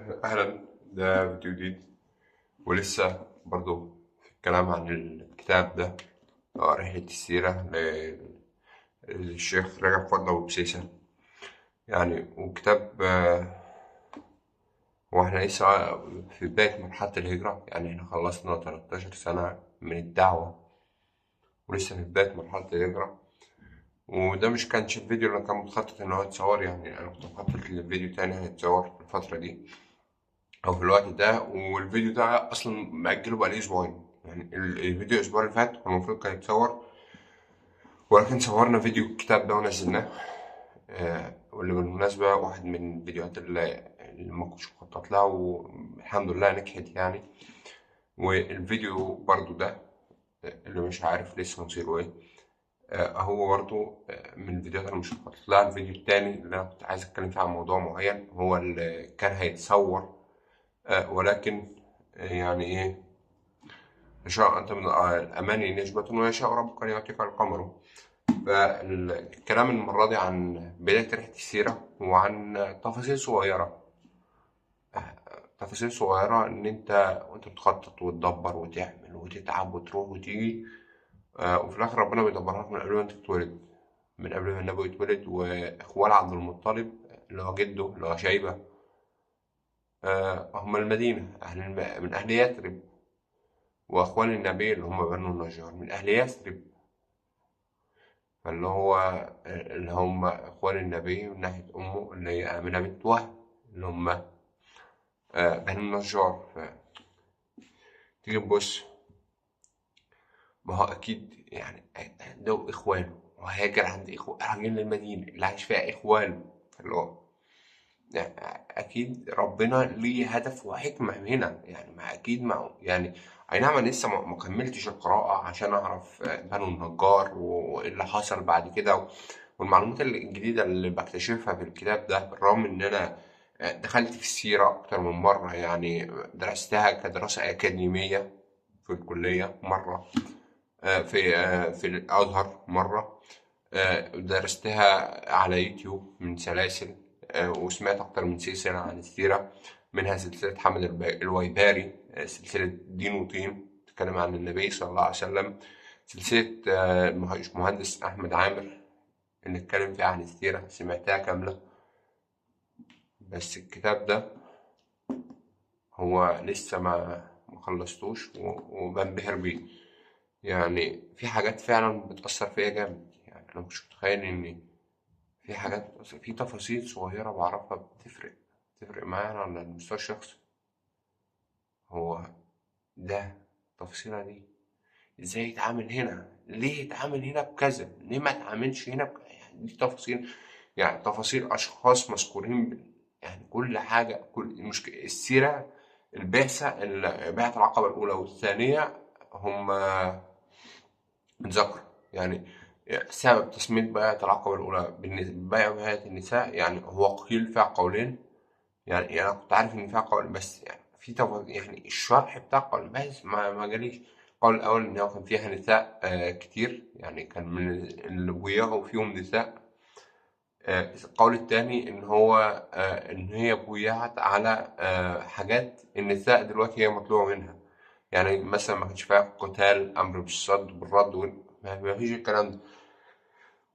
أهلا. ده فيديو جديد ولسه برضو في الكلام عن الكتاب ده، رحلة السيرة للشيخ رجب فضل أبو بسيسة. يعني وكتاب وإحنا لسه في بداية مرحلة الهجرة، يعني إحنا خلصنا 13 سنة من الدعوة ولسه في بداية مرحلة الهجرة. وده مش كانش الفيديو اللي كان متخطط إن هو يتصور، يعني أنا كنت مخطط لفيديو تاني هيتصور في الفترة دي او في الوقت ده، والفيديو ده اصلا مأجله بقالي اسبوعين. يعني الفيديو الاسبوع اللي فات كان المفروض كان يتصور، ولكن صورنا فيديو الكتاب ده ونزلناه. واللي بالمناسبة واحد من الفيديوهات اللي ما كنتش مخطط لها والحمد لله نجحت يعني. والفيديو برضو ده اللي مش عارف لسه مصيره ايه، هو برضو من الفيديوهات اللي مش مخطط لها. الفيديو التاني اللي انا كنت عايز اتكلم فيه عن موضوع معين هو اللي كان هيتصور، ولكن يعني ايه، يشاء أنت من الأماني نسبة ويشاء ربك أن يعطيك القمر. فالكلام المرة دي عن بداية رحلة السيرة وعن تفاصيل صغيرة إن أنت وأنت بتخطط وتدبر وتعمل وتتعب وتروح وتيجي، وفي الآخر ربنا بيدبرها لك من قبل ما أنت تتولد، من قبل ما النبي يتولد. وإخوال عبد المطلب اللي هو جده اللي هو شيبة، هم المدينة من أهل يثرب، وأخوال النبي اللي هم بنو النجار من أهل يثرب، فاللي هو اللي هم إخوان النبي من ناحية أمه اللي هي آمنة بنت وهب، اللي هم بني النجار. فتيجي تبص، ما هو أكيد يعني ده إخوانه وهاجر عند راجل المدينة اللي عايش فيها إخوانه، اللي هو يعني أكيد ربنا ليه هدف وحكمة هنا. يعني ما أكيد ما يعني، أي نعم أنا لسه ما كملتش القراءة عشان أعرف بنو النجار وإيه اللي حصل بعد كده، والمعلومات الجديدة اللي بكتشفها في الكتاب ده، بالرغم إن أنا دخلت في السيرة أكتر من مرة. يعني درستها كدراسة أكاديمية في الكلية مرة، في الأزهر مرة، درستها على يوتيوب من سلاسل، وسمعت أكتر من سلسلة عن السيرة، منها سلسلة حمد الويباري، سلسلة دين وطين تتكلم عن النبي صلى الله عليه وسلم، سلسلة المهندس أحمد عامر اللي اتكلم فيها عن السيرة سمعتها كاملة. بس الكتاب ده هو لسه ما خلصتوش وبنبهر بيه. يعني في حاجات فعلا بتأثر فيا جامد. يعني أنا مش متخيل إن في حاجات بتأثر، في تفاصيل صغيرة بعرفها بتفرق معايا على المستوى الشخصي. هو ده التفصيلة دي ازاي يتعامل هنا، ليه يتعامل هنا بكذا، ليه ما يتعاملش هنا يعني دي تفاصيل، يعني تفاصيل أشخاص مذكورين يعني كل حاجة، كل المشكلة السيرة. بعثة العقبة الأولى والثانية هم ذكر يعني. سبب تسمية بيعة العقبة الأولى بيعة النساء، يعني هو قيل فيها قولين. يعني أنا كنت عارف إن فيها قول، بس يعني في يعني الشرح بتاع القول بس ما جاليش. القول الأول إن هو كان فيها نساء كتير، يعني كان من اللي بويعوا فيهم نساء. القول التاني إن هو إن هي بويعت على حاجات النساء دلوقتي هي مطلوبة منها. يعني مثلا ما كانش فيها قتال، أمر بالرد ما فيش الكلام ده.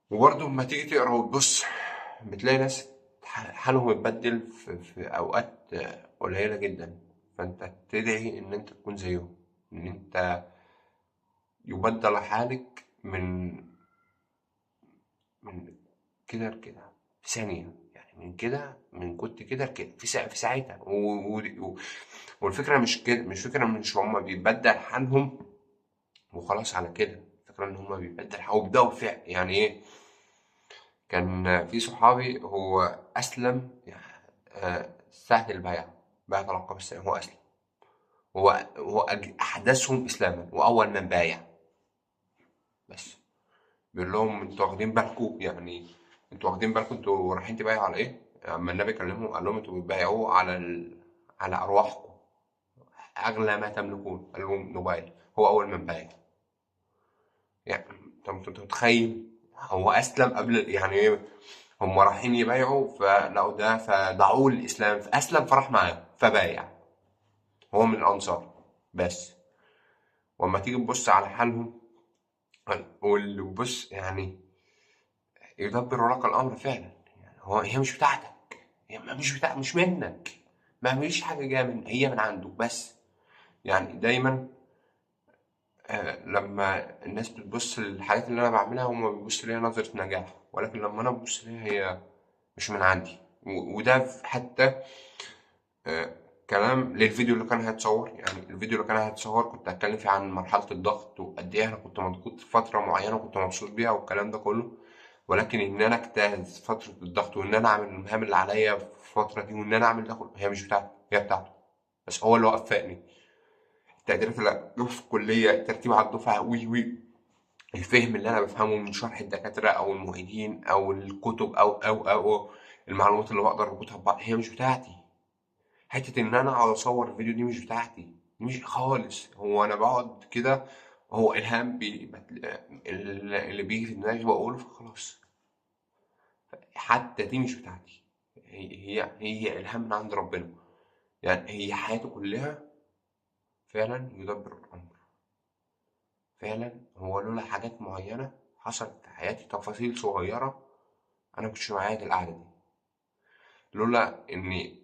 وبرضه لما تيجي تقرا وتبص بتلاقي ناس حالهم اتبدل في أوقات قليلة جدا. فأنت تدعي إن أنت تكون زيهم، إن أنت يبدل حالك من كده لكده في ثانية. يعني من كده، من كنت كده لكده في ساعتها والفكرة مش كده، مش فكرة مش هما بيبدل حالهم وخلاص على كده. الفكرة إن هما بيبدل حالهم وبدأوا فعل. يعني إيه، كان في صحابي هو أسلم يعني ساعة البيعة، بيعة العقبة الثانية هو أسلم. هو أحدثهم إسلاما وأول من بايع. بس بيقول لهم انتوا واخدين بالكم، يعني انتوا واخدين بالكم انتوا رايحين تبايعوا على ايه؟ اما النبي كلمهم قال لهم انتوا بتبايعوا على ارواحكم، اغلى ما تملكون. قال لهم نبايع. هو اول من بايع. يعني انت متخيل، هو اسلم قبل يعني ايه، هم رايحين يبايعوا فلقوا ده فدعوه الاسلام فاسلم فراح معاه. فبايع، هو من الأنصار بس. وأما تيجي تبص على حالهم، واللي بص يعني يدبر لك الأمر فعلا، يعني هي مش بتاعتك، هي مش منك، ما فيش حاجة جاية هي من عنده بس. يعني دايما لما الناس بتبص للحاجات اللي أنا بعملها، هما بيبصوا ليها نظرة نجاح، ولكن لما أنا ببص ليها هي مش من عندي. وده حتى آه، كلام للفيديو اللي كان هيتصور. يعني الفيديو اللي كان هيتصور كنت هتكلم فيه عن مرحلة الضغط، وقد ايه انا كنت مضغوط في فترة معينة وكنت مبسوط بيها والكلام ده كله. ولكن ان انا اجتاز فترة الضغط، وان انا اعمل المهام اللي عليا في الفترة دي، وان انا اعمل ده كله، هي مش بتاعتي، هي بتاعته. بس هو اللي وفقني. التقديرات اللي جابها في الكلية، الترتيب على الدفعة، وي وي الفهم اللي انا بفهمه من شرح الدكاترة او المعيدين او الكتب أو المعلومات اللي بقدر اربطها ببعض، هي مش بتاعتي. حتة إن أنا أقعد أصور الفيديو دي مش بتاعتي، مش خالص. هو أنا بقعد كده، هو إلهام اللي بيجي في دماغي بقوله فخلاص. حتى دي مش بتاعتي، هي إلهام من عند ربنا. يعني هي حياته كلها فعلا يدبر الأمر. فعلا هو لولا حاجات معينة حصلت في حياتي، تفاصيل صغيرة، أنا مكنتش معايا القعدة دي. لولا إن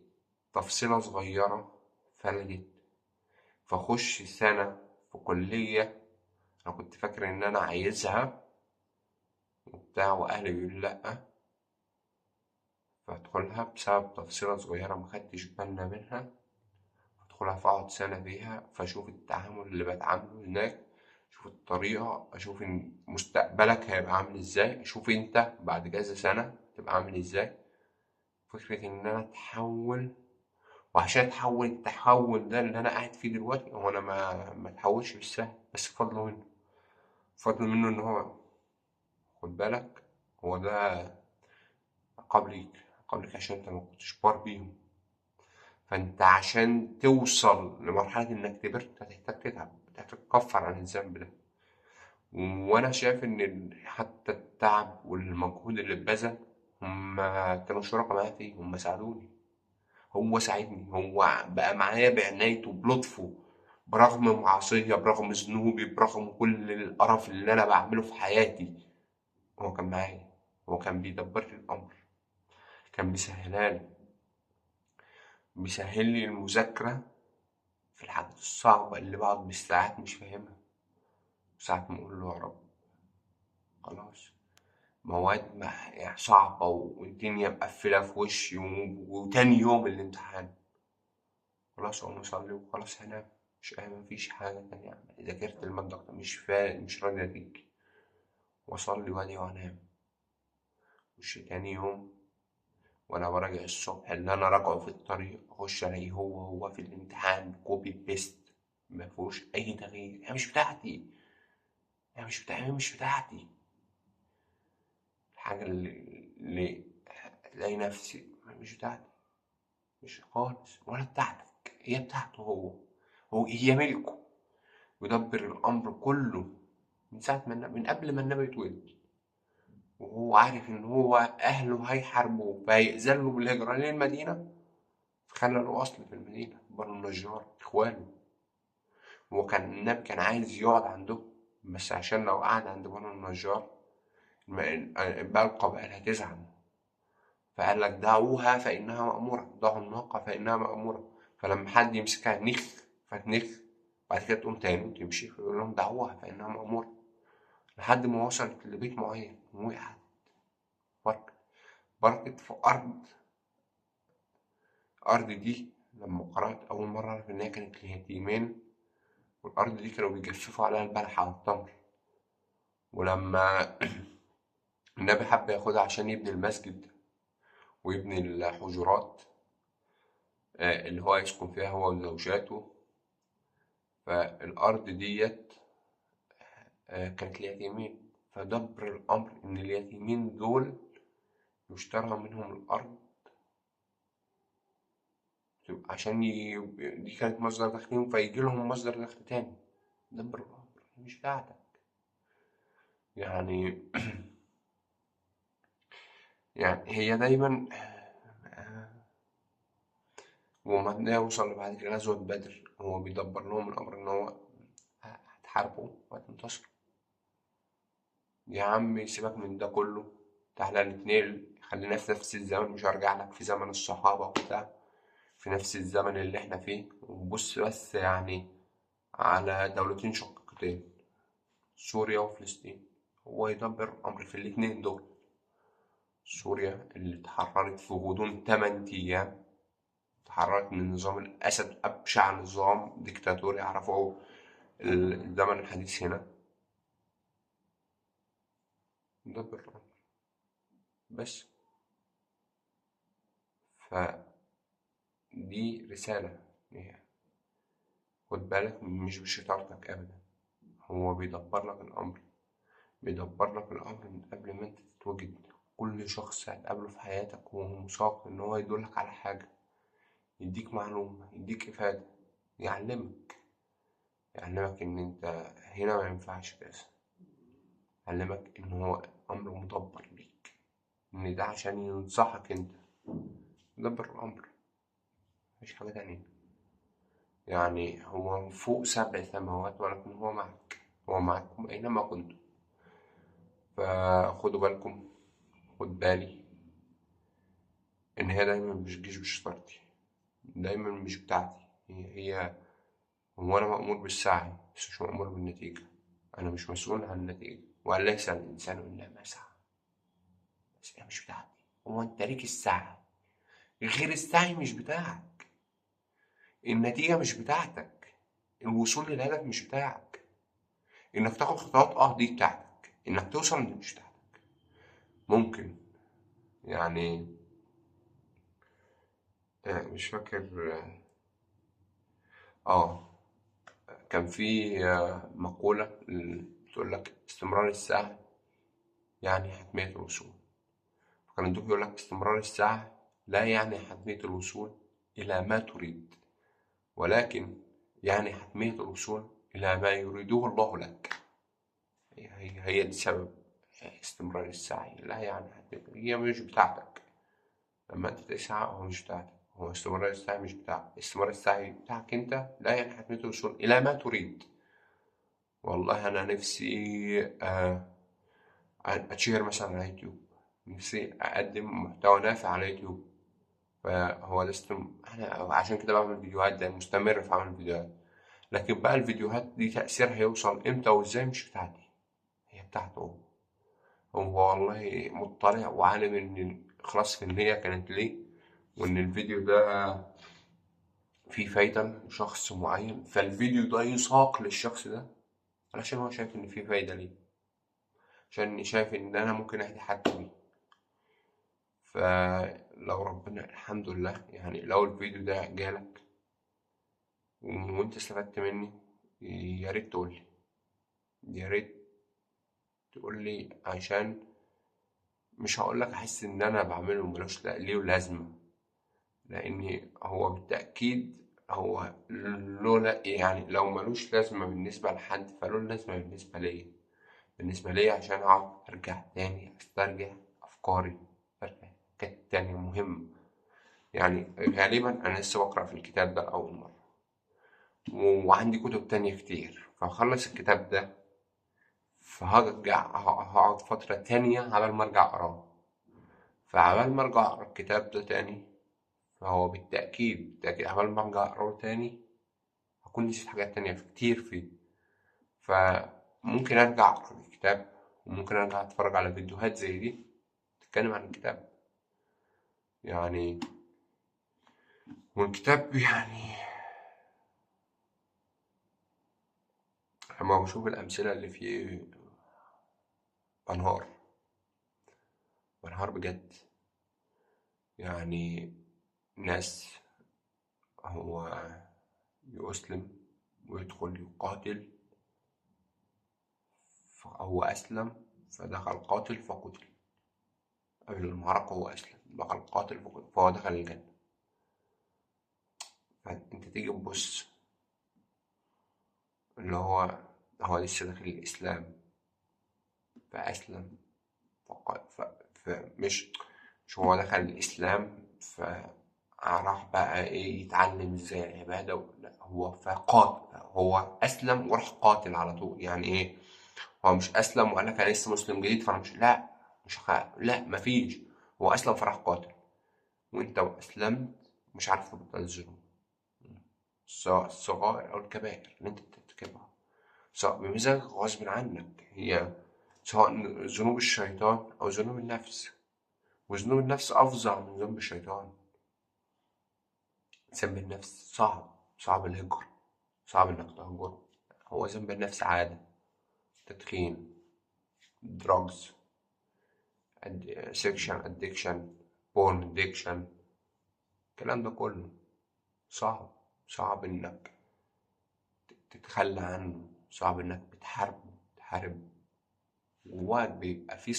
تفصيلة صغيرة فلتت، فأخش سنة في كلية أنا كنت فاكر إن أنا عايزها وبتاع، وأهلي بيقولوا لأ، فأدخلها بسبب تفصيلة صغيرة مخدتش بالنا منها. أدخلها فأقعد سنة فيها، فأشوف التعامل اللي بتعامله هناك، أشوف الطريقة، أشوف إن مستقبلك هيبقى عامل إزاي، أشوف أنت بعد كذا سنة تبقى عامل إزاي. فكرة إن أنا أتحول، وعشان أتحول التحول ده اللي أنا قاعد فيه دلوقتي، هو أنا ما أتحولش بالسهل، بس بفضل منه. بفضل منه إن هو، خد بالك، هو ده قبليك عشان انت ما كنتش بار بيهم. فانت عشان توصل لمرحلة انك كبرت هتحتاج تتعب، هتحتاج تكفر عن الذنب ده. وانا شايف ان حتى التعب والمجهود اللي اتبذل، هما كانوا شركاء معايا فيه، هما ساعدوني. هو ساعدني، هو بقى معايا بعنايته بلطفه، برغم معصية، برغم ذنوبي، برغم كل القرف اللي انا بعمله في حياتي، هو كان معايا. هو كان بيدبر لي الامر، كان بيسهل لي المذاكرة في الحاجات الصعبة اللي بقعد بالساعات مش فاهمها. ساعات ما أقول له يا رب خلاص، مواد ما يعني صعبة والدنيا مقفلة في وشي، وتاني يوم الامتحان خلاص أقوم أصلي وخلاص هنام. مفيش حاجة تانية أعمل. ذاكرت المادة أكتر، مش راضية تيجي، وأصلي وأدعي وأنام. وش تاني يوم وأنا براجع الصبح اللي أنا راجعه في الطريق، أخش ألاقيه هو في الامتحان كوبي بيست، مفيهوش أي تغيير. هي مش بتاعتي، هي مش بتاعتي. الحاجة اللي تلاقي نفسي مش بتاعتي، مش خالص، ولا بتاعتك، هي بتاعته هي ملكه. يدبر الأمر كله من ساعة ما من قبل ما النبي يتولد، وهو عارف إن هو أهله هيحاربوه فهيأذن بالهجرة للمدينة. فخلى له أصل في المدينة، بنو النجار إخوانه. النبي كان عايز يقعد عندهم، بس عشان لو قعد عند بنو النجار بقى القبائل هتزعل. فقال لك دعوها فإنها مأمورة، دعوا الناقة فإنها مأمورة. فلما حد يمسكها نخ فتنخ، بعد كده تقوم تاني وتمشي، فيقول لهم دعوها فإنها مأمورة، لحد ما وصلت لبيت معين ووقعت. بركت في أرض دي. لما قرأت أول مرة أعرف إن هي كانت ليتيمين، والأرض دي كانوا بيجففوا عليها البلح على التمر. ولما النبي حب ياخدها عشان يبني المسجد ويبني الحجرات اللي هو يسكن فيها هو وزوجاته، فالأرض ديت كانت اليتيمين. فدبر الأمر إن اليتيمين دول يشترى منهم الأرض، عشان دي كانت مصدر دخلهم، فيجي لهم مصدر دخل تاني. دبر الأمر مش بتاعتك يعني. يعني هي دايما وما يوصل بعد كده غزوة بدر، هو بيدبر لهم الأمر إن هو هتحاربوا وهتنتصروا. يا عم سيبك من ده كله، تعالى نتنقل، خلينا في نفس الزمن، مش هرجع لك في زمن الصحابة وبتاع، في نفس الزمن اللي احنا فيه، وبص بس يعني على دولتين شقيقتين، سوريا وفلسطين. هو يدبر أمر في الاتنين دول. سوريا اللي اتحررت في غضون 8 أيام، اتحررت من نظام الأسد، أبشع نظام ديكتاتوري يعرفه الزمن الحديث هنا. مدبر الأمر بس. فدي رسالة يعني، خد بالك مش بشطارتك أبدا، هو بيدبر لك الأمر، بيدبر لك الأمر من قبل ما أنت تتوجد. كل شخص هتقابله في حياتك هو مساق إن هو يدلك على حاجة، يديك معلومة، يديك إفادة، يعلمك إن أنت هنا ما ينفعش كذا، يعلمك إن هو أمر مدبر ليك، إن ده عشان ينصحك أنت. مدبر الأمر مفيش حاجة تانية. يعني هو فوق 7 سماوات ولكن هو معك، هو معكم أينما كنتم. فخدوا بالكم، خد بالي إن هي دايما مش جيش بشطارتي، دايما مش بتاعتي. هو أنا مأمور بالسعي بس مش مأمور بالنتيجة. أنا مش مسؤول عن النتيجة، وليس الإنسان إلا ما سعى. بس هي مش بتاعتي. هو أنت ليك السعي، غير السعي مش بتاعك. النتيجة مش بتاعتك، الوصول للهدف مش بتاعك. إنك تاخد خطوات دي بتاعتك، إنك توصل دي مش بتاعتك. ممكن يعني مش فاكر. آه كان في مقولة بتقول لك استمرار السعي يعني حتمية الوصول. فكان الدكتور يقول لك استمرار السعي لا يعني حتمية الوصول إلى ما تريد، ولكن يعني حتمية الوصول إلى ما يريده الله لك. هي دي سبب استمرار السعي. لا يعني هي مش بتاعتك، لما انت تسعى هو مش بتاعتك، هو استمرار السعي مش بتاعك، استمرار السعي بتاعك انت. لا يعني حتمية الوصول إلى ما تريد. والله أنا نفسي أتشهر مثلا على يوتيوب، نفسي أقدم محتوى نافع على يوتيوب. فهو ده أنا عشان كده بعمل فيديوهات، ده مستمر في عمل فيديوهات. لكن بقى الفيديوهات دي تأثيرها هيوصل إمتى وإزاي مش بتاعتي، هي بتاعته هو. هو والله مطلع وعالم إن إخلاص في النية كانت ليه، وإن الفيديو ده فيه فايدة لشخص معين، فالفيديو ده يساق للشخص ده علشان هو شايف إن فيه فايدة ليه، عشان شايف إن أنا ممكن أهدي حد بيه. فلو ربنا الحمد لله يعني لو الفيديو ده جالك وأنت استفدت مني، يا ريت تقولي، يا ريت تقولي، عشان مش هقولك أحس إن أنا بعمله ملوش ليه لازمة، لأن هو بالتأكيد هو لولا يعني لو ملوش لازمة بالنسبة لحد فله لازمة بالنسبة ليا. بالنسبة ليا عشان أقعد أرجع تاني أسترجع أفكاري، أرجع حاجات تانية مهمة. يعني غالبا أنا لسه بقرأ في الكتاب ده لأول مرة، وعندي كتب تانية كتير، فهخلص الكتاب ده فهرجع هقعد فترة تانية على ما أرجع أقراه. فعبال ما أرجع أقرا الكتاب ده تاني، فهو بالتأكيد عبال ما أرجع أقراه تاني هكون نسيت حاجات تانية كتير فيه. فممكن أرجع أقرا الكتاب، وممكن أرجع أتفرج على فيديوهات زي دي تتكلم عن الكتاب يعني. والكتاب يعني لما بشوف الأمثلة اللي فيه بنهار، بنهار بجد. يعني ناس هو يسلم ويدخل يقاتل، فهو أسلم فدخل قاتل فقتل، قبل المعركة هو أسلم دخل قاتل فقتل فهو دخل الجنة. فأنت تيجي تبص اللي هو لسه داخل الإسلام فأسلم فمش مش هو دخل الإسلام راح بقى ايه يتعلم ازاي العبادة لا هو فقاتل، هو اسلم وراح قاتل على طول. يعني ايه؟ هو مش اسلم وقال لك انا لسه مسلم جديد فانا مش، لا مش لا مفيش. هو اسلم فراح قاتل. وانت اسلمت مش عارف تبطل الذنوب، سواء الصغائر او الكبائر اللي انت بترتكبها، سواء بمزاجك أو غصب عنك، هي سواء ذنوب الشيطان أو ذنوب النفس. وذنوب النفس أفظع من ذنب الشيطان. ذنب النفس صعب، صعب الهجر، صعب إنك تهجره. هو ذنب النفس عادة، تدخين، drugs، section addiction، porn addiction، الكلام ده كله صعب. صعب إنك تتخلى عنه، صعب إنك تحارب. جواك بيبقى في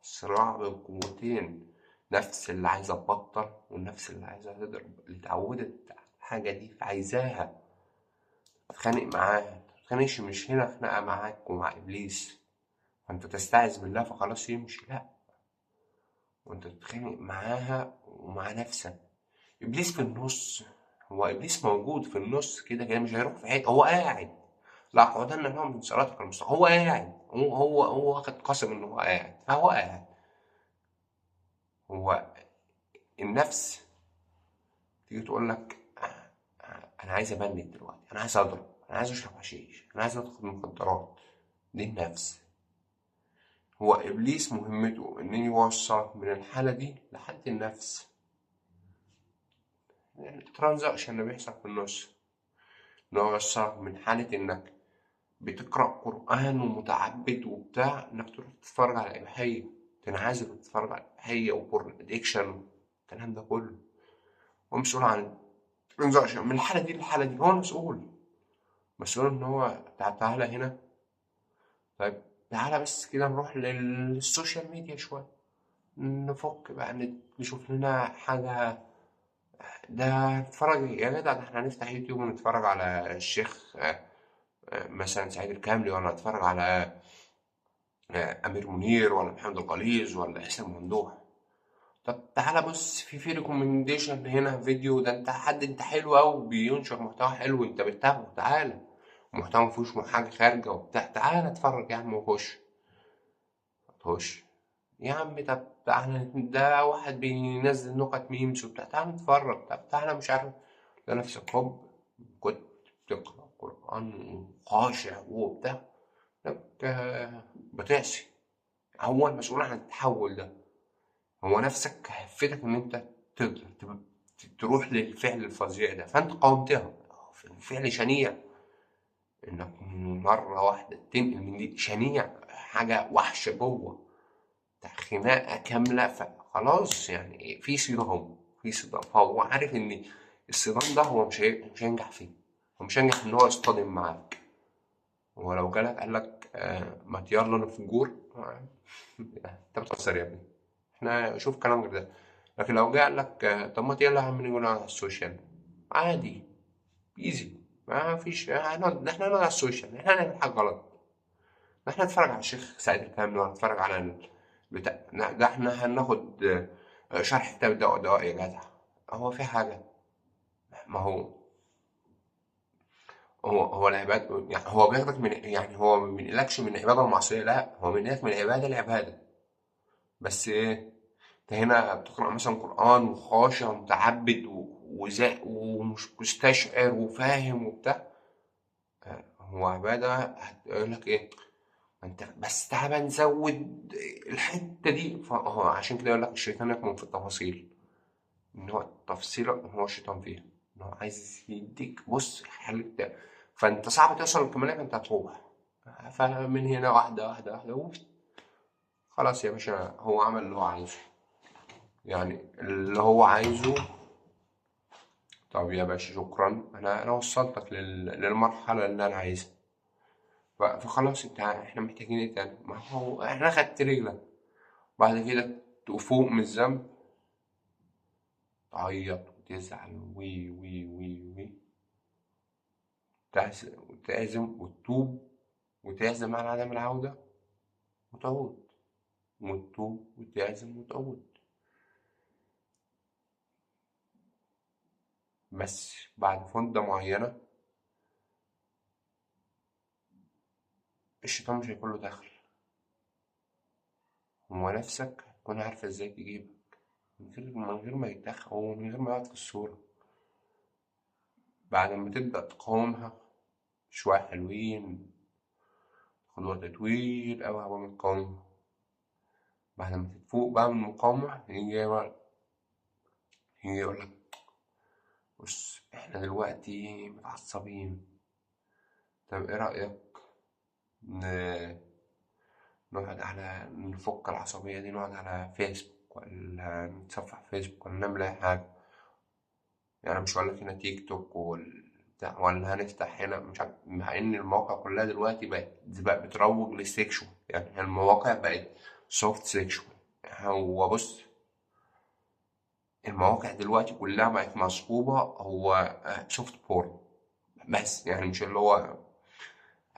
صراع بين قوتين، نفس اللي عايزة تبطل والنفس اللي عايزة تضرب، اللي اتعودت على الحاجة دي فعايزاها، تتخانق معاها. متتخانقش، مش هنا خناقة معاك ومع إبليس فأنت تستعذ بالله فخلاص يمشي، لأ، وأنت تتخانق معاها ومع نفسك. إبليس في النص، هو إبليس موجود في النص كده كده، مش هيروح في حتة، هو قاعد. لا أقعدن لهم من صراطك المستقيم، هو قاعد، هو واخد قسم إن هو قاعد، فهو قاعد. هو النفس تيجي تقول لك انا عايز ابند دلوقتي، انا عايز اضرب، انا عايز اشرب حشيش، انا عايز ادخل مخدرات. دي النفس. هو ابليس مهمته ان يوصلك من الحاله دي لحد النفس، يعني الترانزاكشن اللي بيحصل في النص، ان هو يوصلك من حاله انك بتقرا قران ومتعبد وبتاع، انك تروح تتفرج على اباحيه، تنعزل وتتفرج على اباحيه وبورن ادكشن، الكلام ده كله. هو مسؤول عن الترانزاكشن من الحاله دي للحاله دي، هو المسؤول. مسؤول ان هو تعالى هنا. طيب تعالى بس كده نروح للسوشيال ميديا شوية، نفك بقى، نشوف لنا حاجة. ده نتفرج يا جدع، ده احنا هنفتح يوتيوب ونتفرج على الشيخ مثلا سعيد الكاملي، ولا نتفرج على أمير منير، ولا محمد الغليظ، ولا حسين ممدوح. طب تعالى بص، في ريكومنديشن هنا فيديو، ده انت حد انت حلو أوي بينشر محتوى حلو انت بتتابعه، تعالى. محتوى مفيهوش حاجة خارجة وبتاع، تعالى اتفرج يا عم وخش. خش يا عم. طب تعالى، ده واحد بينزل نكت ميمز وبتاع، تعالى نتفرج. طب تعالى مش عارف، ده نفسك هوب كنت بتقرأ قرآن وخاشع وبتاع، لك بتعصي. هو المسؤول عن التحول ده، هو نفسك هيفتك ان انت تقدر تروح للفعل الفظيع ده، فانت قاومتها. فعل شنيع انك مرة واحدة تنقل من دي، شنيع، حاجة وحشة جوه، خناقة كاملة. فخلاص يعني في صدام، فهو عارف ان الصدام ده هو مش هينجح فيه، هو مش هينجح ان هو يصطدم معاك. هو لو جالك قال لك ما يلا نفجور انت بتهزر يا ابني، احنا شوف كلام غير ده. لكن لو جه قال لك طب ما يلا يا عم نقول على السوشيال، عادي، ايزي، ما فيش، احنا نقعد على السوشيال، احنا نعمل حاجة غلط، احنا نتفرج على الشيخ سعيد الكامل، ولا نتفرج على بتاع ده، احنا هناخد شرح كتاب دواء دواء يا جدع. هو في حاجة؟ ما هو العباد، يعني هو بياخدك من، يعني هو ما بينقلكش من العبادة المعصية، لا هو بينقلك من العبادة لعبادة. بس ايه؟ انت هنا بتقرأ مثلا قرآن وخاشع ومتعبد ومش مستشعر وفاهم وبتاع، هو عبادة. هتقول لك ايه؟ انت بس تعالى نزود الحتة دي، فهو عشان كده يقول لك الشيطان يكمن في التفاصيل، ان هو التفصيلة هو الشيطان فيها، ان هو عايز يديك بص حلو ده. فانت صعب توصل للكمالية، فانت هتروح، فمن هنا واحدة واحدة واحدة خلاص يا باشا، هو عمل اللي هو عايزه، يعني اللي هو عايزه. طب يا باشا شكرا، انا وصلتك للمرحلة اللي انا عايزها. فخلاص انت، احنا محتاجين ايه تاني؟ ما هو احنا خدت رجلك، بعد كده تفوق من الذنب، تعيط وتزعل وي وتعزم وتتوب، وتعزم على عدم العودة وتعود، وتتوب وتعزم وتعود. بس بعد مدة معينة الشيطان مش هيكون له دخل، هو نفسك هتكون عارفة ازاي تجيبك من غير ما يتدخل، هو من غير ما يقعد في الصورة. بعد ما تبدأ تقاومها شوية حلوين، خد وقت طويل أوي عقبال ما تقاومها. بعد ما تفوق بقى من المقاومة يجي يقولك بص احنا دلوقتي متعصبين، طب ايه رأيك ن- نقعد على نفك العصبية دي، نقعد على فيسبوك ولا نتصفح فيسبوك ولا نعمل أي حاجة. يعني مش هقولك هنا تيك توك بتاع، ولا هنفتح هنا مش عارف، مع إن المواقع كلها دلوقتي بقت بتروج للسيكشوال، يعني المواقع بقت سوفت سيكشوال. هو بص المواقع دلوقتي كلها بقت مصحوبة هو سوفت بورن بس، يعني مش اللي هو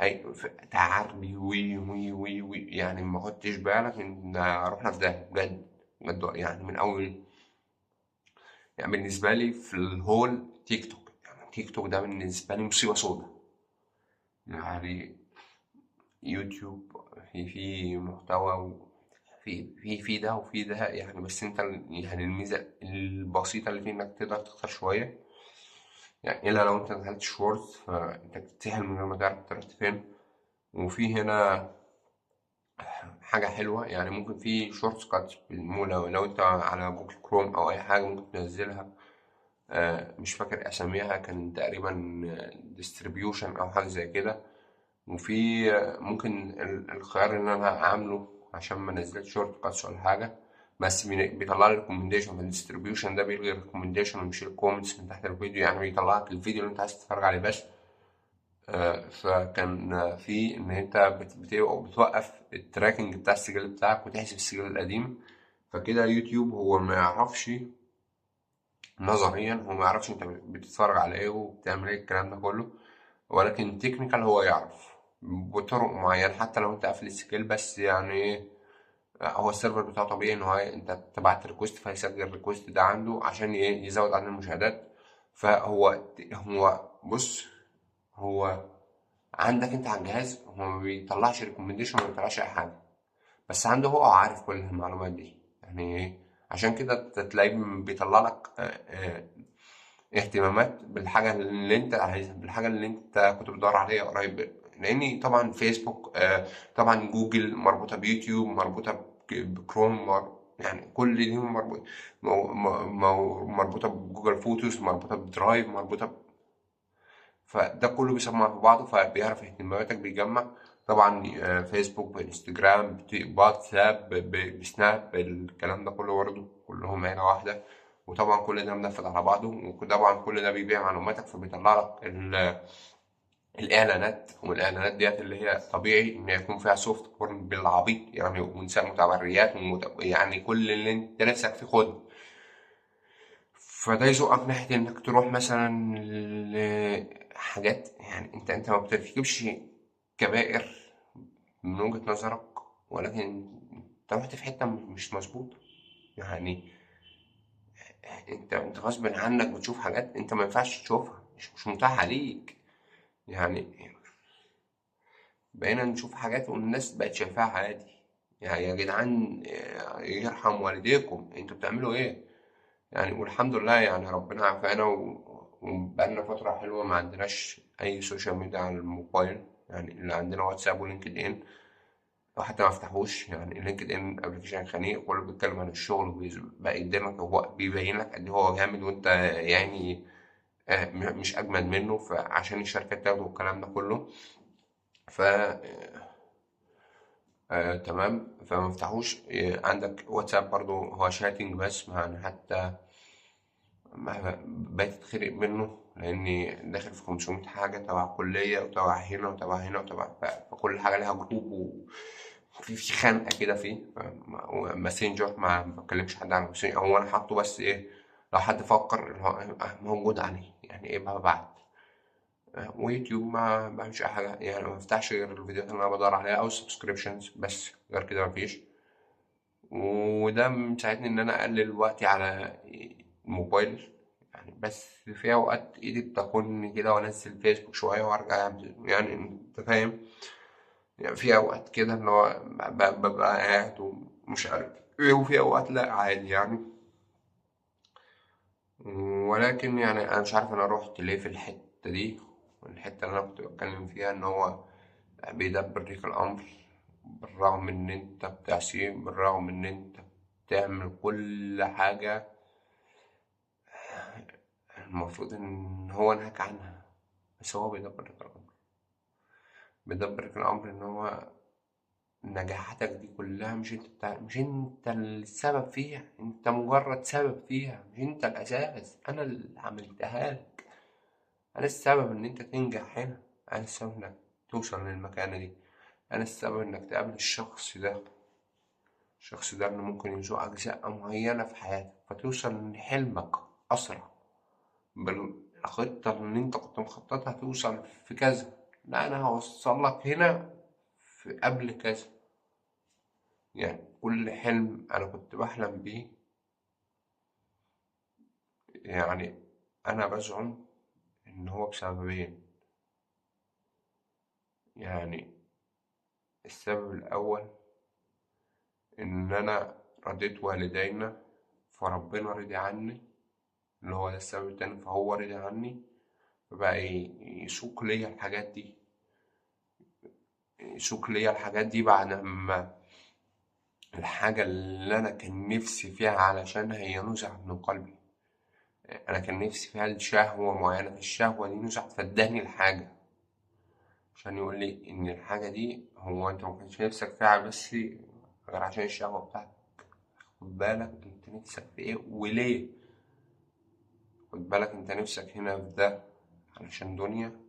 أي تعري وي وي وي وي، يعني ما خدتش بالك إن رحنا في ده بجد بجد، يعني من أول. يعني بالنسبة لي في الهول تيك توك، يعني تيك توك ده بالنسبة لي مصيبة سودا. يعني يوتيوب في محتوى، في ده وفي ده يعني، بس انت يعني الميزة البسيطة اللي فيه انك تقدر تختار شوية، يعني الا لو انت دخلت شورت فانت بتتسحل من غير ما تعرف انت رحت فين. وفي هنا حاجة حلوة، يعني ممكن في شورت كات، لو انت على جوجل كروم او اي حاجة ممكن تنزلها. مش فاكر اساميها، كان تقريبا ديستريبيوشن او حاجة زي كده. وفي ممكن الخيار اللي انا عامله عشان ما انزلش شورت كاتس ولا حاجه، بس بيطلع لي ريكومنديشن. في الديستريبيوشن ده بيلغي الريكومنديشن ومش الكومنتس من تحت الفيديو، يعني بيطلع لك الفيديو اللي انت عايز تتفرج عليه بس. فكان في ان انت بتوقف التراكنج بتاع السجل بتاعك وتحذف السجل القديم. فكده يوتيوب هو ما يعرفش، نظريا هو ما يعرفش انت بتتفرج على ايه وبتعمل ايه الكلام ده كله، ولكن تكنيكال هو يعرف بطرق معينة حتى لو انت قافل السكيل. بس يعني ايه، هو السيرفر بتاعه طبيعي ان هو انت تبعت ريكوست فهيسجل الريكوست ده عنده عشان يزود عدد المشاهدات. فهو بص، هو عندك انت على الجهاز هو ما بيطلعش ريكومنديشن، ما بيطلعش اي حاجة، بس عنده هو عارف كل المعلومات دي. يعني ايه، عشان كده تلاقيه بيطلع لك اهتمامات بالحاجة اللي انت عايزها، بالحاجة اللي انت كنت بتدور عليها قريب. لان طبعا فيسبوك طبعا جوجل مربوطة بيوتيوب، مربوطة بكروم، يعني كل دي مربوطة بجوجل فوتوز، مربوطة بدرايف، فده كله بيسمع في بعضه، فبيعرف اهتماماتك بيجمع. طبعا فيسبوك بانستجرام بواتساب بسناب، الكلام ده كله برضه كلهم عيلة واحدة. وطبعا كل ده منفذ على بعضه، وطبعا كل ده بيبيع معلوماتك، فبيطلع لك الاعلانات. والاعلانات ديت اللي هي طبيعي ان يكون فيها سوفت بورن بالعبيط يعني، ونساء متبريات يعني كل اللي انت نفسك فيه خد. فده يزقك ناحية إنك تروح مثلا لحاجات، يعني أنت ما بترتكبش كبائر من وجهة نظرك، ولكن أنت رحت في حتة مش مظبوطة. يعني أنت غصب عنك بتشوف حاجات أنت ما ينفعش تشوفها، مش متاحة عليك. يعني بقينا نشوف حاجات والناس بقت شايفاها عادي. يعني يا جدعان يرحم والديكم، أنتوا بتعملوا إيه؟ يعني والحمد لله يعني ربنا عافانا وبقالنا فترة حلوة ما عندناش أي سوشيال ميديا على الموبايل. يعني اللي عندنا واتساب ولينكد إن، أو حتى ما فتحوش. يعني اللينكد إن أبلكيشن خنيق، كله بيتكلم عن الشغل بقى قدامك، هو بيبين لك قد إيه هو جامد، وأنت يعني مش أجمد منه، فعشان الشركات تاخده والكلام ده كله. ف تمام، فما فتحوش. عندك واتساب برضو هو شاتنج بس، يعني حتى بقيت اتخنق منه لاني داخل في 500 حاجه تبع كليه وتبع هنا وتبع هنا وتبع، فكل حاجه لها جروب، وفي خنقه كده فيه. ماسنجر ما بكلمش حد على ماسنجر، هو انا حاطه بس ايه، لو حد فكر إن هو موجود عليه، يعني ايه ببعت. ويوتيوب ما بعملش اي حاجه، يعني ما بفتحش غير الفيديوهات اللي انا بدور عليها او سبسكريبشنز بس، غير كده مفيش. وده مساعدني ان انا اقلل وقتي على الموبايل. يعني، بس في اوقات ايدي بتاخدني كده وانزل فيسبوك شويه وارجع يعني انت فاهم. يعني في اوقات كده اللي هو ببقى قاعد ومش عارف ايه، وفي اوقات لا عادي يعني. ولكن يعني انا مش عارف انا روحت ليه في الحته دي. الحته اللي انا كنت بتكلم فيها ان هو بيدبر ليك الامر، بالرغم ان انت بتعصيه، بالرغم ان انت بتعمل كل حاجه المفروض ان هو نهاك عنها، بس هو بيدبر لك الامر. بيدبر لك الامر ان هو نجاحاتك دي كلها مش انت السبب فيها، انت مجرد سبب فيها، مش انت الاساس. انا اللي عملتها لك، انا السبب ان انت تنجح هنا، انا السبب انك توصل للمكانة دي، انا السبب انك تقابل الشخص ده. الشخص ده اللي ممكن يسوق اجزاء معينة في حياتك فتوصل لحلمك اسرع بالخطة اللي انت كنت مخططها. توصل في كذا، لا انا هوصل لك هنا في قبل كذا. يعني كل حلم أنا كنت بحلم بيه، يعني أنا بزعم إن هو بسببين. يعني السبب الأول إن أنا رضيت والدينا فربنا رضي عني، اللي هو ده السبب التاني، فهو رضي عني فبقى يسوق ليا الحاجات دي. يسوق ليا الحاجات دي بعد ما الحاجة اللي أنا كان نفسي فيها علشانها هي نزعت من قلبي. أنا كان نفسي فيها الشهوة معينة، الشهوة دي نزعت فاداني الحاجة عشان يقول لي إن الحاجة دي هو أنت ما كانش نفسك فيها بس غير عشان الشهوة بتاعتك. خد بالك أنت نفسك في إيه وليه. خد بالك أنت نفسك هنا في ده علشان دنيا،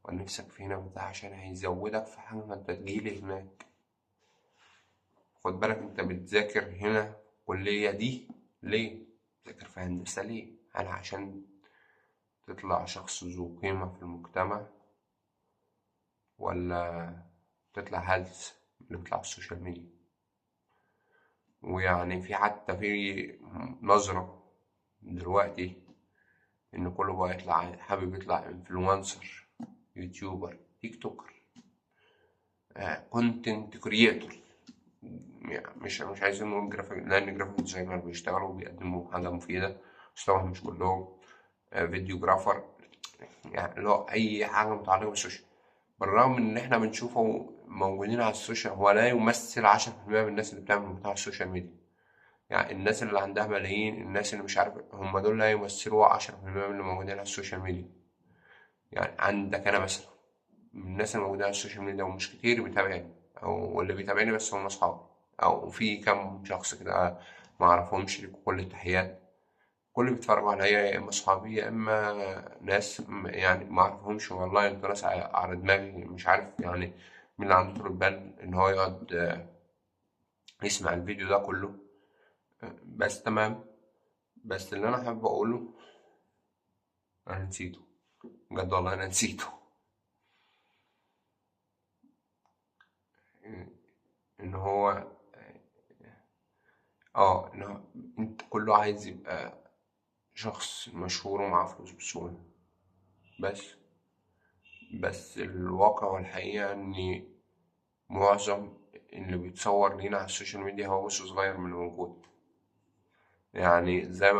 ولا نفسك في هنا في ده عشان هيزودك في حاجة ما أنت تجيلي هناك. خد بالك أنت بتذاكر هنا الكلية دي ليه؟ بتذاكر في هندسة ليه؟ هل عشان تطلع شخص ذو قيمة في المجتمع، ولا تطلع هلس اللي بيطلع على السوشيال ميديا؟ ويعني في حتى في نظرة دلوقتي إن كله بقى يطلع حابب يطلع انفلونسر، يوتيوبر، تيك توكر، كونتنت كرياتور. يعني مش عايزين نقول جرافيك، لأن جرافيك ديزاينر بيشتغلوا وبيقدموا حاجة مفيدة، بس طبعا مش كلهم. فيديوجرافر، يعني اللي هو أي حاجة متعلقة بالسوشيال. بالرغم إن إحنا بنشوفه موجودين على السوشيال، هو لا يمثل 10% من الناس اللي بتعمل محتوى على السوشيال ميديا. يعني الناس اللي عندها ملايين، الناس اللي مش عارف هم دول لا يمثلوا 10% من اللي موجودين على السوشيال ميديا. يعني عندك أنا مثلا من الناس اللي موجودين على السوشيال ميديا ومش كتير بيتابعني، أو اللي بيتابعني بس هم أصحابي، أو في كام شخص كده ما أعرفهمش، ليكوا كل التحيات. كل اللي بيتفرجوا عليا يا إما أصحابي يا إما ناس يعني ما أعرفهمش. والله أنتوا ناس على دماغي، مش عارف يعني مين اللي عنده طول بال إن هو يقعد يسمع الفيديو ده كله. بس تمام. بس اللي أنا حابب أقوله أنا نسيته، بجد والله أنا نسيته. إن هو إن هو أنت كله عايز يبقى شخص مشهور ومعاه فلوس بسهولة. بس الواقع والحقيقة إن معظم اللي بيتصور لينا على السوشيال ميديا هو وشه صغير من اللي موجود. يعني زي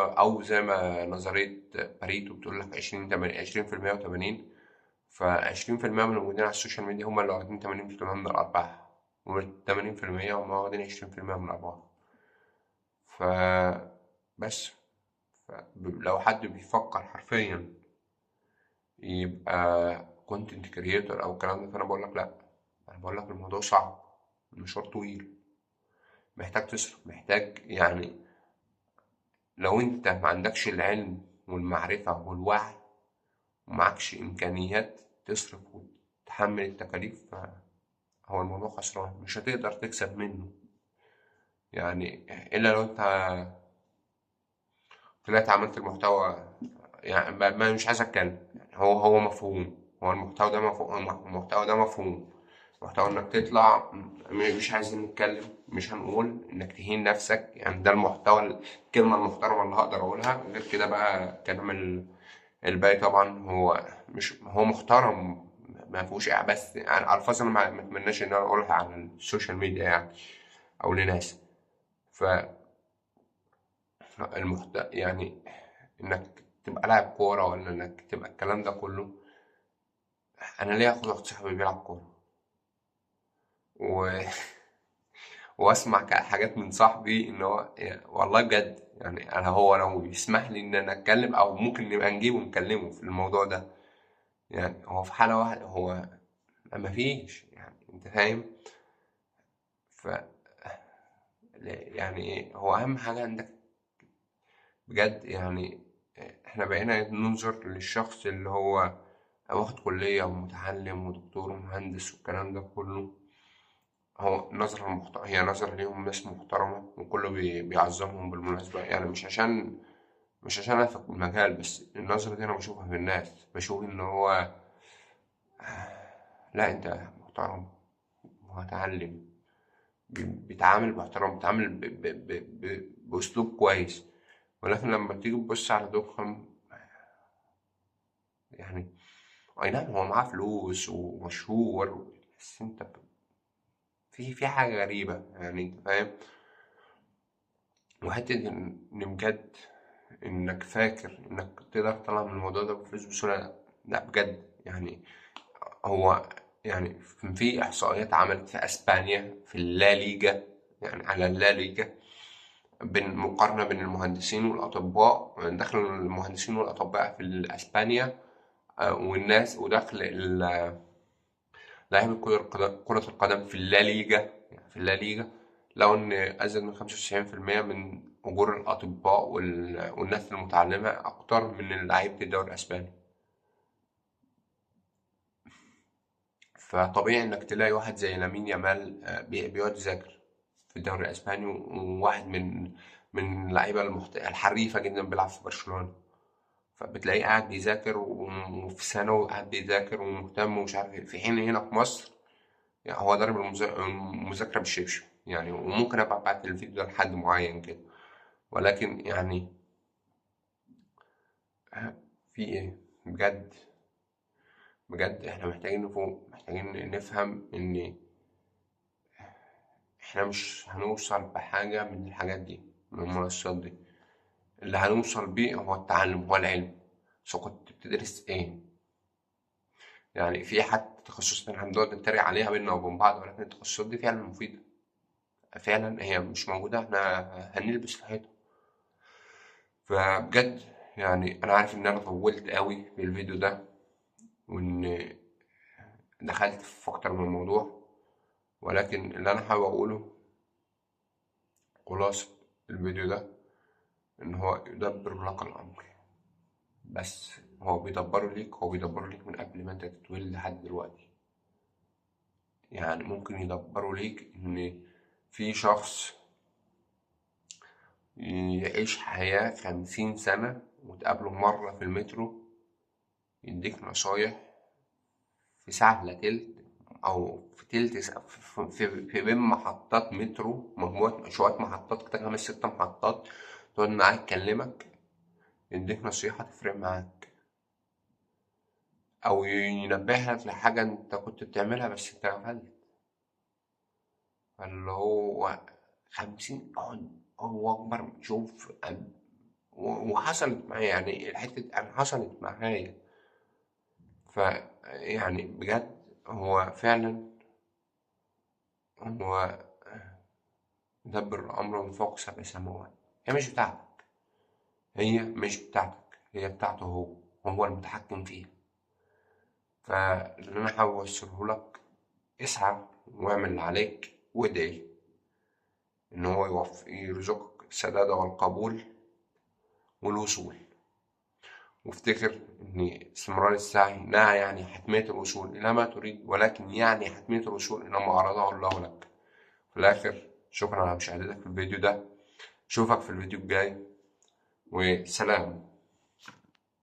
ما نظرية باريتو بتقول لك 20% و80. ف20% من الموجودين على السوشيال ميديا هم اللي واخدين 80% من الأرباح، وال80% هم واخدين 20% من الأرباح. فبس لو حد بيفكر حرفيا يبقى كونتنت كريتور أو الكلام ده، فأنا بقول لك لأ. أنا بقول لك الموضوع صعب، المشوار طويل، محتاج تصرف، محتاج يعني لو أنت ما عندكش العلم والمعرفة والوعي ومعكش إمكانيات تصرف وتحمل التكاليف، فهو الموضوع خسران، مش هتقدر تكسب منه. يعني إلا لو أنت طلعت عملت المحتوى. يعني مش عايز أتكلم، يعني هو مفهوم، هو المحتوى ده مفهوم، المحتوى ده مفهوم. محتوى انك تطلع مش عايزين نتكلم، مش هنقول انك تهين نفسك، يعني ده المحتوى، الكلمة المحترمة اللي هقدر اقولها. غير كده بقى كلام الباقي طبعا هو مش هو محترم، ما فيهوش بس يعني الفاظ انا ما اتمناش ان انا اقولها على السوشيال ميديا يعني او لناس. ف يعني انك تبقى لاعب كورة ولا انك تبقى الكلام ده كله. انا ليا اخد واحد صاحبي بيلعب كورة و... واسمع حاجات من صاحبي ان هو والله بجد يعني انا هو لو يسمح لي ان انا اتكلم او ممكن نبقى نجيبه ونكلمه في الموضوع ده. يعني هو في حالة واحدة هو ما فيش، يعني انت فاهم. ف يعني ايه هو اهم حاجة عندك بجد يعني. احنا بقينا ننظر للشخص اللي هو واخد كلية ومتعلم ودكتور ومهندس والكلام ده كله. هو هي نظرة ليهم ناس محترمة وكله بيعظمهم بالمناسبة، يعني مش عشان أنا في المجال، بس النظرة دي أنا بشوفها في الناس، بشوف إن هو لا أنت محترم وهتعلم، بيتعامل باحترام، بيتعامل بأسلوب كويس. ولكن لما تيجي تبص على دكهم يعني أي نعم هو معاه فلوس ومشهور، بس أنت في حاجة غريبة، يعني أنت فاهم. وحتة إن بجد إنك فاكر إنك تقدر تطلع من الموضوع ده بفلوس بسهولة، لأ لأ بجد يعني. هو يعني في إحصائيات عملت في أسبانيا في الليجا، يعني على الليجا، مقارنة بين المهندسين والأطباء، دخل المهندسين والأطباء في أسبانيا والناس، ودخل لاعبي كرة القدم في الليجا، يعني في الليجا لو إن أزيد من 95% من أجور الأطباء والناس المتعلمة أكتر من لعيبة الدوري الأسباني. فطبيعي إنك تلاقي واحد زي لامين يامال بيقعد يذاكر في الدوري الأسباني، وواحد من اللعيبة الحريفة جدا بيلعب في برشلونة. فبتلاقيه قاعد بيذاكر وفي ثانوي قاعد بيذاكر ومهتم ومش عارف ايه، في حين هنا في مصر يعني هو ضارب المذاكرة بالشبشب يعني. وممكن أبقى أبعت الفيديو ده لحد معين كده، ولكن يعني في إيه بجد. بجد إحنا محتاجين نفوق، محتاجين نفهم إن إحنا مش هنوصل بحاجة من الحاجات دي، من المنصات دي. اللي هنوصل بيه هو التعلم، هو العلم. سواء كنت بتدرس إيه، يعني في حتى تخصصات احنا بنقعد نتريق عليها بينا وبين بعض، ولكن التخصصات دي فعلا مفيدة. فعلا هي مش موجودة احنا هنلبس في حيطة. فبجد يعني انا عارف ان انا طولت قوي في الفيديو ده، وان دخلت في اكتر من موضوع، ولكن اللي انا حابب اقوله خلاصة الفيديو ده ان هو يدبر لك الامر. بس هو بيدبره ليك من قبل ما انت تتولد لحد دلوقتي. يعني ممكن يدبره ليك ان في شخص يعيش حياة 50 سنة وتقابله مرة في المترو يديك نصايح في ساعة إلا تلت، أو في تلت ساعة، في بين محطات مترو، شوية محطات كده، 5 6 محطات، تقعد معاه يكلمك، يديك نصيحة تفرق معاك، أو ينبهك لحاجة أنت كنت بتعملها بس أنت غفلت. فاللي هو 50 هو أكبر. شوف وحصلت معايا، يعني الحتة أنا حصلت معايا. فيعني بجد هو فعلا هو مدبر الأمر من فوق 7 سماوات. هي مش بتاعتك، هي بتاعته هو المتحكم فيها. فاللي أنا حابب أوصله لك، اسعى واعمل اللي عليك وادعي إن هو يرزقك السداد والقبول والوصول. وافتكر إن استمرار السعي لا يعني حتمية الوصول إلى ما تريد، ولكن يعني حتمية الوصول إلى ما أراده الله لك. في الآخر شكرا على مشاهدتك في الفيديو ده، أشوفك في الفيديو الجاي وسلام.